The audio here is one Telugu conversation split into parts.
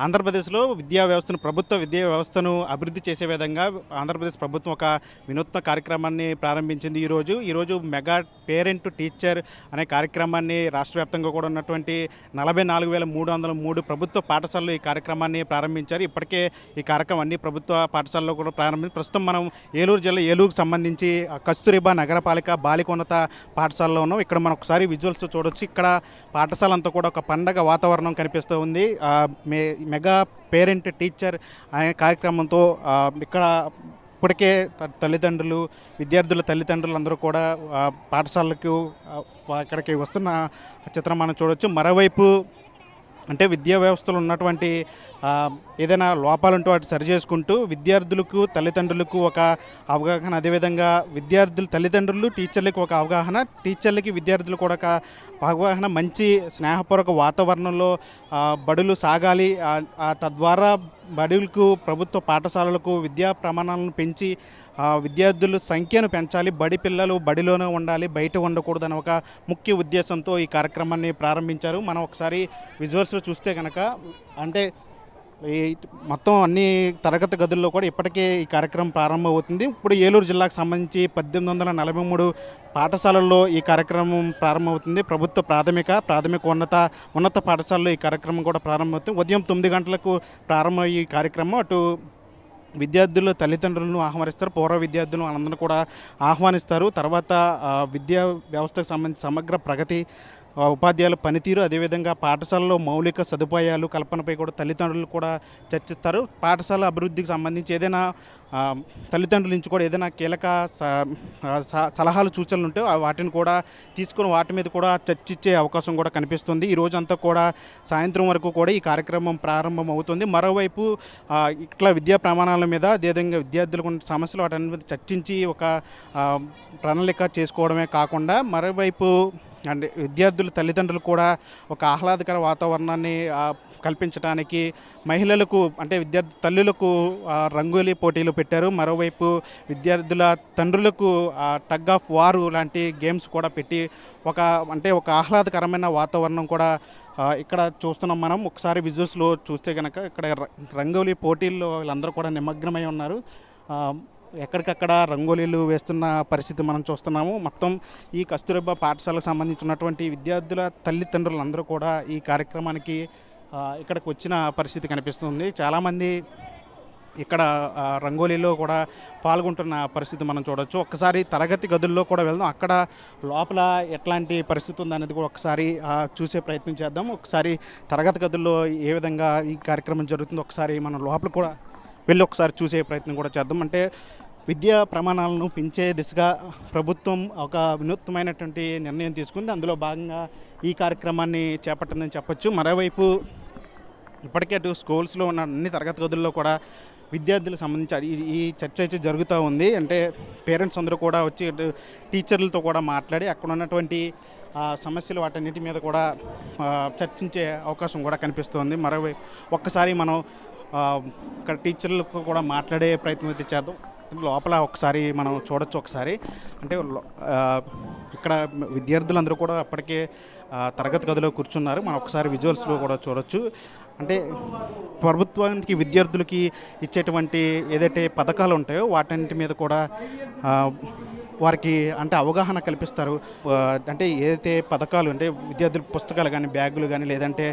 ఆంధ్రప్రదేశ్లో ప్రభుత్వ విద్యా వ్యవస్థను అభివృద్ధి చేసే విధంగా ఆంధ్రప్రదేశ్ ప్రభుత్వం ఒక వినూత్న కార్యక్రమాన్ని ప్రారంభించింది. ఈరోజు మెగా పేరెంట్ టీచర్ అనే కార్యక్రమాన్ని రాష్ట్ర వ్యాప్తంగా కూడా ఉన్నటువంటి 44,303 ప్రభుత్వ పాఠశాలలో ఈ కార్యక్రమాన్ని ప్రారంభించారు. ఇప్పటికే ఈ కార్యక్రమం అన్ని ప్రభుత్వ పాఠశాలలో కూడా ప్రారంభించి ప్రస్తుతం మనం ఏలూరు జిల్లా ఏలూరుకు సంబంధించి కస్తూరిబా నగరపాలిక బాలికోన్నత పాఠశాలలో ఉన్నాం. ఇక్కడ మనం ఒకసారి విజువల్స్ చూడవచ్చు. ఇక్కడ పాఠశాల అంతా కూడా ఒక పండగ వాతావరణం కనిపిస్తూ ఉంది. మెగా పేరెంట్ టీచర్ అనే కార్యక్రమంతో ఇక్కడ ఇప్పటికే తల్లిదండ్రులు విద్యార్థుల తల్లిదండ్రులు అందరూ కూడా పాఠశాలకు ఇక్కడికి వస్తున్న చిత్రం మనం చూడవచ్చు. మరోవైపు అంటే విద్యా వ్యవస్థలో ఉన్నటువంటి ఏదైనా లోపాలుంటూ వాటి సరి చేసుకుంటూ విద్యార్థులకు తల్లిదండ్రులకు ఒక అవగాహన, అదేవిధంగా తల్లిదండ్రులు టీచర్లకు ఒక అవగాహన, టీచర్లకి విద్యార్థులు కూడా ఒక అవగాహన, మంచి స్నేహపూర్వక వాతావరణంలో బడులు సాగాలి. తద్వారా బడులకు ప్రభుత్వ పాఠశాలలకు విద్యా ప్రమాణాలను పెంచి విద్యార్థుల సంఖ్యను పెంచాలి. బడి పిల్లలు బడిలోనే ఉండాలి, బయట ఉండకూడదని ఒక ముఖ్య ఉద్దేశంతో ఈ కార్యక్రమాన్ని ప్రారంభించారు. మనం ఒకసారి విజువల్స్లో చూస్తే కనుక అంటే ఈ మొత్తం అన్ని తరగతి గదుల్లో కూడా ఇప్పటికే ఈ కార్యక్రమం ప్రారంభమవుతుంది. ఇప్పుడు ఏలూరు జిల్లాకు సంబంధించి 1843 పాఠశాలల్లో ఈ కార్యక్రమం ప్రారంభమవుతుంది. ప్రభుత్వ ప్రాథమిక ఉన్నత పాఠశాలలో ఈ కార్యక్రమం కూడా ప్రారంభమవుతుంది. ఉదయం 9 గంటలకు ప్రారంభమయ్యే ఈ కార్యక్రమం అటు విద్యార్థుల తల్లిదండ్రులను ఆహ్వానిస్తారు, పూర్వ విద్యార్థులను వాళ్ళందరూ కూడా ఆహ్వానిస్తారు. తర్వాత విద్యా వ్యవస్థకు సంబంధించి సమగ్ర ప్రగతి, ఉపాధ్యాయుల పనితీరు, అదేవిధంగా పాఠశాలలో మౌలిక సదుపాయాలు కల్పనపై కూడా తల్లిదండ్రులు కూడా చర్చిస్తారు. పాఠశాల అభివృద్ధికి సంబంధించి ఏదైనా తల్లిదండ్రుల నుంచి కూడా ఏదైనా కీలక సలహాలు సూచనలు ఉంటే వాటిని కూడా తీసుకొని వాటి మీద కూడా చర్చించే అవకాశం కూడా కనిపిస్తుంది. ఈ రోజంతా కూడా సాయంత్రం వరకు కూడా ఈ కార్యక్రమం ప్రారంభం అవుతుంది. మరోవైపు ఇట్లా విద్యా ప్రమాణాల మీద, అదేవిధంగా విద్యార్థులకు ఉన్న సమస్యలు వాటి మీద చర్చించి ఒక ప్రణాళిక చేసుకోవడమే కాకుండా మరోవైపు అండ్ విద్యార్థుల తల్లిదండ్రులు కూడా ఒక ఆహ్లాదకర వాతావరణాన్ని కల్పించడానికి మహిళలకు అంటే విద్యార్థి తల్లులకు రంగోలీ పోటీలు పెట్టారు. మరోవైపు విద్యార్థుల తండ్రులకు టగ్ ఆఫ్ వార్ లాంటి గేమ్స్ కూడా పెట్టి ఒక ఆహ్లాదకరమైన వాతావరణం కూడా ఇక్కడ చూస్తున్నాం. మనం ఒకసారి విజువల్స్లో చూస్తే కనుక ఇక్కడ రంగోలీ పోటీల్లో వీళ్ళందరూ కూడా నిమగ్నమై ఉన్నారు. ఎక్కడికక్కడ రంగోలీలు వేస్తున్న పరిస్థితి మనం చూస్తున్నాము. మొత్తం ఈ కస్తూరిబా పాఠశాలకు సంబంధించినటువంటి విద్యార్థుల తల్లిదండ్రులందరూ కూడా ఈ కార్యక్రమానికి ఇక్కడికి వచ్చిన పరిస్థితి కనిపిస్తుంది. చాలామంది ఇక్కడ రంగోలీలో కూడా పాల్గొంటున్న పరిస్థితి మనం చూడవచ్చు. ఒక్కసారి తరగతి గదుల్లో కూడా వెళ్దాం. అక్కడ లోపల ఎట్లాంటి పరిస్థితి ఉందనేది కూడా ఒకసారి చూసే ప్రయత్నం చేద్దాం. ఒకసారి తరగతి గదుల్లో ఏ విధంగా ఈ కార్యక్రమం జరుగుతుందో ఒకసారి మనం లోపల కూడా వెళ్ళి ఒకసారి చూసే ప్రయత్నం కూడా చేద్దాం. అంటే విద్యా ప్రమాణాలను పెంచే దిశగా ప్రభుత్వం ఒక వినూత్నమైనటువంటి నిర్ణయం తీసుకుంది. అందులో భాగంగా ఈ కార్యక్రమాన్ని చేపట్టిందని చెప్పొచ్చు. మరోవైపు ఇప్పటికే అటు స్కూల్స్లో ఉన్న అన్ని తరగతి గదుల్లో కూడా విద్యార్థులకు సంబంధించి ఈ చర్చ అయితే జరుగుతూ ఉంది. అంటే పేరెంట్స్ అందరూ కూడా వచ్చి టీచర్లతో కూడా మాట్లాడి అక్కడ ఉన్నటువంటి సమస్యలు వాటన్నిటి మీద కూడా చర్చించే అవకాశం కూడా కనిపిస్తుంది. మరోవైపు ఒక్కసారి మనం ఇక్కడ టీచర్లకు కూడా మాట్లాడే ప్రయత్నం అయితే చేద్దాం. లోపల ఒకసారి మనం చూడొచ్చు. ఒకసారి అంటే ఇక్కడ విద్యార్థులందరూ కూడా అప్పటికే తరగతి గదిలో కూర్చున్నారు. మనం ఒకసారి విజువల్స్లో కూడా చూడొచ్చు. అంటే ప్రభుత్వానికి విద్యార్థులకి ఇచ్చేటువంటి ఏదైతే పథకాలు ఉంటాయో వాటన్నిటి మీద కూడా వారికి అంటే అవగాహన కల్పిస్తారు. అంటే ఏదైతే పథకాలు అంటే విద్యార్థుల పుస్తకాలు కానీ, బ్యాగులు కానీ, లేదంటే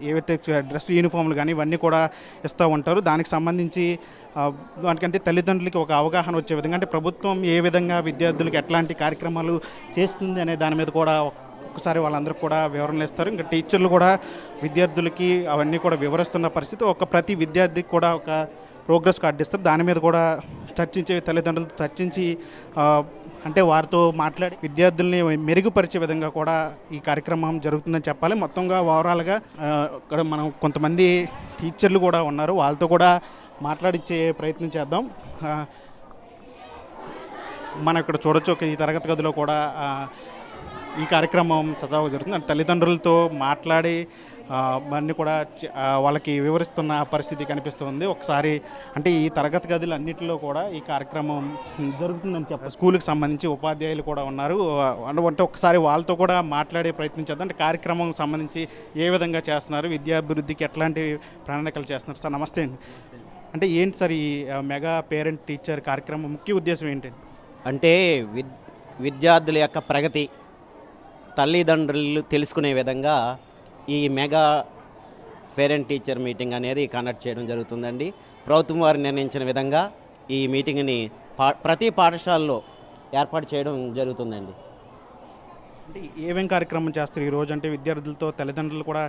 ఏవైతే డ్రెస్ యూనిఫామ్లు కానీ ఇవన్నీ కూడా ఇస్తూ ఉంటారు. దానికి సంబంధించి వాటికంటే తల్లిదండ్రులకి ఒక అవగాహన వచ్చే విధంగా అంటే ప్రభుత్వం ఏ విధంగా విద్యార్థులకు ఎట్లాంటి కార్యక్రమాలు చేస్తుంది అనే దాని మీద కూడా ఒకసారి వాళ్ళందరూ కూడా వివరణలు ఇస్తారు. ఇంకా టీచర్లు కూడా విద్యార్థులకి అవన్నీ కూడా వివరిస్తున్న పరిస్థితి. ప్రతి విద్యార్థికి కూడా ఒక ప్రోగ్రెస్ కార్డు ఇస్తారు. దాని మీద కూడా తల్లిదండ్రులతో చర్చించి అంటే వారితో మాట్లాడి విద్యార్థుల్ని మెరుగుపరిచే విధంగా కూడా ఈ కార్యక్రమం జరుగుతుందని చెప్పాలి. మొత్తంగా ఓవరాల్గా ఇక్కడ మనం కొంతమంది టీచర్లు కూడా ఉన్నారు. వాళ్ళతో కూడా మాట్లాడించే ప్రయత్నం చేద్దాం. మనం ఇక్కడ చూడొచ్చు. ఈ తరగతి గదిలో కూడా ఈ కార్యక్రమం సజావుగా జరుగుతుంది. అంటే తల్లిదండ్రులతో మాట్లాడి అన్నీ కూడా వాళ్ళకి వివరిస్తున్న పరిస్థితి కనిపిస్తుంది. ఒకసారి అంటే ఈ తరగతి గదులు అన్నింటిలో కూడా ఈ కార్యక్రమం జరుగుతుందని చెప్పారు. స్కూల్కి సంబంధించి ఉపాధ్యాయులు కూడా ఉన్నారు. అంటే ఒకసారి వాళ్ళతో కూడా మాట్లాడే ప్రయత్నం చేద్దాం. అంటే కార్యక్రమం సంబంధించి ఏ విధంగా చేస్తున్నారు, విద్యాభివృద్ధికి ఎట్లాంటి ప్రణాళికలు చేస్తున్నారు. సార్ నమస్తే అండి. అంటే ఏంటి సార్ ఈ మెగా పేరెంట్ టీచర్ కార్యక్రమం ముఖ్య ఉద్దేశం ఏంటండి? అంటే విద్యార్థుల యొక్క ప్రగతి తల్లిదండ్రులు తెలుసుకునే విధంగా ఈ మెగా పేరెంట్ టీచర్ మీటింగ్ అనేది కండక్ట్ చేయడం జరుగుతుందండి. ప్రభుత్వం వారు నిర్ణయించిన విధంగా ఈ మీటింగ్ని ప్రతి పాఠశాలలో ఏర్పాటు చేయడం జరుగుతుందండి. అంటే ఏమేం కార్యక్రమం చేస్తారు ఈరోజు? అంటే విద్యార్థులతో తల్లిదండ్రులు కూడా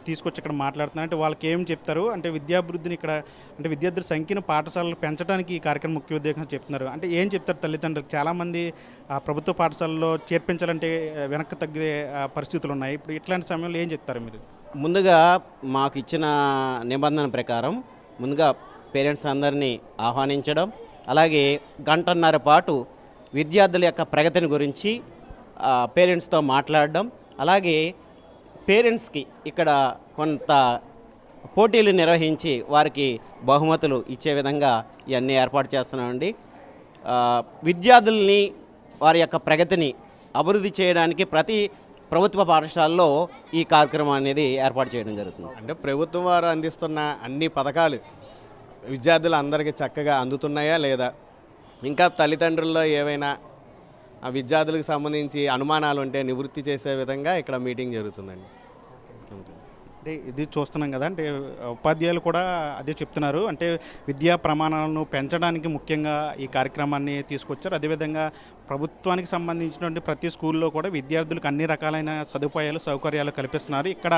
తీసుకొచ్చి ఇక్కడ మాట్లాడుతున్నారు. అంటే వాళ్ళకి ఏం చెప్తారు? అంటే విద్యాభివృద్ధిని ఇక్కడ అంటే విద్యార్థుల సంఖ్యను పాఠశాలలు పెంచడానికి ఈ కార్యక్రమం ముఖ్య ఉద్దేశం చెప్తున్నారు. అంటే ఏం చెప్తారు తల్లిదండ్రులకు? చాలామంది ప్రభుత్వ పాఠశాలలో చేర్పించాలంటే వెనక్కి తగ్గే పరిస్థితులు ఉన్నాయి. ఇప్పుడు ఇట్లాంటి సమయంలో ఏం చెప్తారు మీరు? ముందుగా మాకు ఇచ్చిన నిబంధన ప్రకారం ముందుగా పేరెంట్స్ అందరినీ ఆహ్వానించడం, అలాగే గంటన్నర పాటు విద్యార్థుల యొక్క ప్రగతిని గురించి పేరెంట్స్తో మాట్లాడడం, అలాగే పేరెంట్స్కి ఇక్కడ కొంత పోటీలు నిర్వహించి వారికి బహుమతులు ఇచ్చే విధంగా ఇవన్నీ ఏర్పాటు చేస్తున్నామండి. విద్యార్థుల్ని వారి యొక్క ప్రగతిని అభివృద్ధి చేయడానికి ప్రతి ప్రభుత్వ పాఠశాలలో ఈ కార్యక్రమం అనేది ఏర్పాటు చేయడం జరుగుతుంది. అంటే ప్రభుత్వం వారు అందిస్తున్న అన్ని పథకాలు విద్యార్థులందరికీ చక్కగా అందుతున్నాయా లేదా, ఇంకా తల్లిదండ్రుల్లో ఏవైనా ఆ విద్యార్థులకు సంబంధించి అనుమానాలు ఉంటే నివృత్తి చేసే విధంగా ఇక్కడ మీటింగ్ జరుగుతుందండి. అంటే ఇది చూస్తున్నాం కదా, అంటే ఉపాధ్యాయులు కూడా అదే చెప్తున్నారు. అంటే విద్యా ప్రమాణాలను పెంచడానికి ముఖ్యంగా ఈ కార్యక్రమాన్ని తీసుకొచ్చారు. అదేవిధంగా ప్రభుత్వానికి సంబంధించినటువంటి ప్రతి స్కూల్లో కూడా విద్యార్థులకు అన్ని రకాలైన సదుపాయాలు సౌకర్యాలు కల్పిస్తున్నారు. ఇక్కడ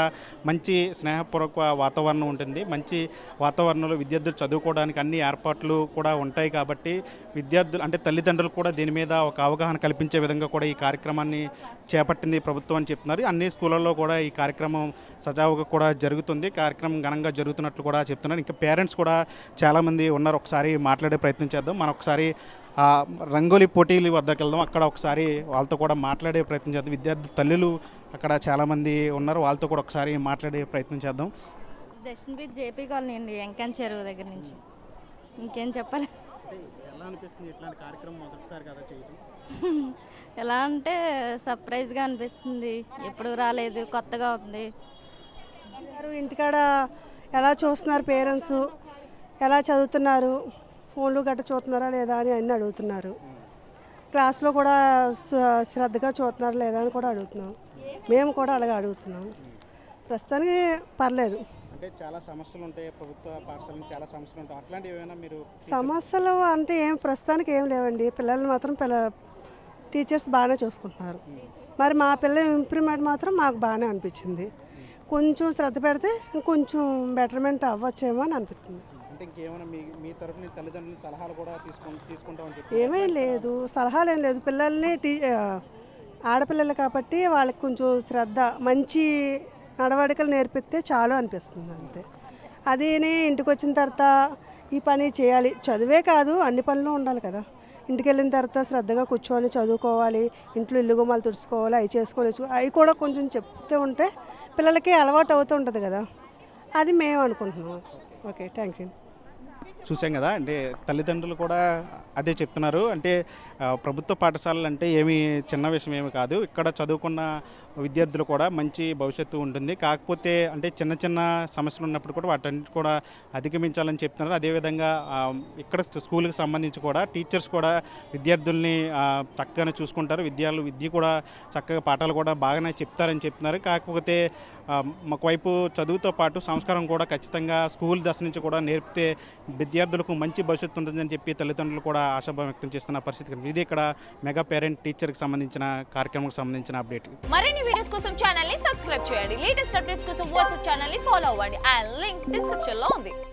మంచి స్నేహపూర్వక వాతావరణం ఉంటుంది. మంచి వాతావరణంలో విద్యార్థులు చదువుకోవడానికి అన్ని ఏర్పాట్లు కూడా ఉంటాయి. కాబట్టి విద్యార్థులు అంటే తల్లిదండ్రులు కూడా దీని మీద ఒక అవగాహన కల్పించే విధంగా కూడా ఈ కార్యక్రమాన్ని చేపట్టింది ప్రభుత్వం అని చెప్తున్నారు. అన్ని స్కూళ్ళల్లో కూడా ఈ కార్యక్రమం సజావుగా కూడా జరుగుతుంది. కార్యక్రమం ఘనంగా జరుగుతున్నట్లు కూడా చెప్తున్నారు. ఇంకా పేరెంట్స్ కూడా చాలామంది ఉన్నారు. ఒకసారి మాట్లాడే ప్రయత్నం చేద్దాం. మనం ఒకసారి రంగోలీ పోటీల వద్దకు వెళ్దాం. అక్కడ ఒకసారి వాళ్ళతో కూడా మాట్లాడే ప్రయత్నం చేద్దాం. విద్యార్థుల తల్లులు అక్కడ చాలామంది ఉన్నారు. వాళ్ళతో కూడా ఒకసారి మాట్లాడే ప్రయత్నం చేద్దాం. దర్శన్ బీచ్ జేపీ కాలనీ అండి, వెంకన్ చెరువు దగ్గర నుంచి. ఇంకేం చెప్పాలి? ఎలా అనిపిస్తుంది ఇట్లాంటి కార్యక్రమం మొదటిసారి కదా చేయడం? ఎలా అంటే సర్ప్రైజ్గా అనిపిస్తుంది. ఎప్పుడు రాలేదు, కొత్తగా ఉంది. ఇంటికాడ ఎలా చూస్తున్నారు పేరెంట్స్, ఎలా చదువుతున్నారు, ఫోన్లు గట్ట చూస్తున్నారా లేదా అని అన్నీ అడుగుతున్నారు. క్లాస్లో కూడా శ్రద్ధగా చూస్తున్నారా లేదా అని కూడా అడుగుతున్నాం. మేము కూడా అలాగే అడుగుతున్నాం. ప్రస్తుతానికి పర్లేదు. అంటే చాలా సమస్యలు ఉంటాయి, ప్రభుత్వ పాఠశాలలో చాలా సమస్యలు ఉంటాయి. అట్లాంటివి ఏమైనా మీరు? సమస్యలు అంటే ప్రస్తుతానికి ఏం లేవండి. పిల్లల్ని మాత్రం టీచర్స్ బాగానే చూసుకుంటున్నారు. మరి మా పిల్లల ఇంప్రూవ్మెంట్ మాత్రం మాకు బాగానే అనిపించింది. కొంచెం శ్రద్ధ పెడితే ఇంకొంచెం బెటర్మెంట్ అవ్వచ్చేమో అని అనిపిస్తుంది. అంటే ఇంకేమైనా మీ తరఫున తల్లిదండ్రుల సలహాలు కూడా తీసుకుంటామని చెప్పి? ఏమీ లేదు, సలహాలు ఏం లేదు. పిల్లల్ని ఆడపిల్లలు కాబట్టి వాళ్ళకి కొంచెం శ్రద్ధ, మంచి నడవడికలు నేర్పిస్తే చాలు అనిపిస్తుంది అంతే. అది ఇంటికి వచ్చిన తర్వాత ఈ పని చేయాలి, చదువే కాదు అన్ని పనులు ఉండాలి కదా. ఇంటికి వెళ్ళిన తర్వాత శ్రద్ధగా కూర్చొని చదువుకోవాలి, ఇంట్లో ఇల్లు గుమ్మాలు తుడుచుకోవాలి, అవి చేసుకొని అవి కూడా కొంచెం చెప్తూ ఉంటే పిల్లలకి అలవాటు అవుతూ ఉంటుంది కదా. అది మేము అనుకుంటున్నాం. Okay, thanks you. చూసాం కదా, అంటే తల్లిదండ్రులు కూడా అదే చెప్తున్నారు. అంటే ప్రభుత్వ పాఠశాలలు అంటే ఏమీ చిన్న విషయం ఏమి కాదు. ఇక్కడ చదువుకున్న విద్యార్థులు కూడా మంచి భవిష్యత్తు ఉంటుంది. కాకపోతే అంటే చిన్న చిన్న సమస్యలు ఉన్నప్పుడు కూడా వాటన్నిటి కూడా అధిగమించాలని చెప్తున్నారు. అదేవిధంగా ఇక్కడ స్కూల్కి సంబంధించి కూడా టీచర్స్ కూడా విద్యార్థుల్ని చక్కగానే చూసుకుంటారు. విద్య కూడా చక్కగా పాఠాలు కూడా బాగానే చెప్తారని చెప్తున్నారు. కాకపోతే ఒకవైపు చదువుతో పాటు సంస్కారం కూడా ఖచ్చితంగా స్కూల్ దశ నుంచి కూడా నేర్పితే విద్యార్థులకు మంచి భవిష్యత్తు ఉంటుందని చెప్పి తల్లిదండ్రులు కూడా ఆశాభావం వ్యక్తం చేస్తున్న పరిస్థితి. ఇది ఇక్కడ మెగా పేరెంట్ టీచర్కి సంబంధించిన కార్యక్రమానికి సంబంధించిన అప్డేట్. మరిన్ని వీడియోస్ కోసం ఛానల్ ని సబ్స్క్రైబ్ చేయండి. లేటెస్ట్ అప్డేట్స్ కోసం వాట్సాప్ ఛానల్ ని ఫాలో అవ్వండి. ఆ లింక్ డిస్క్రిప్షన్ లో ఉంది.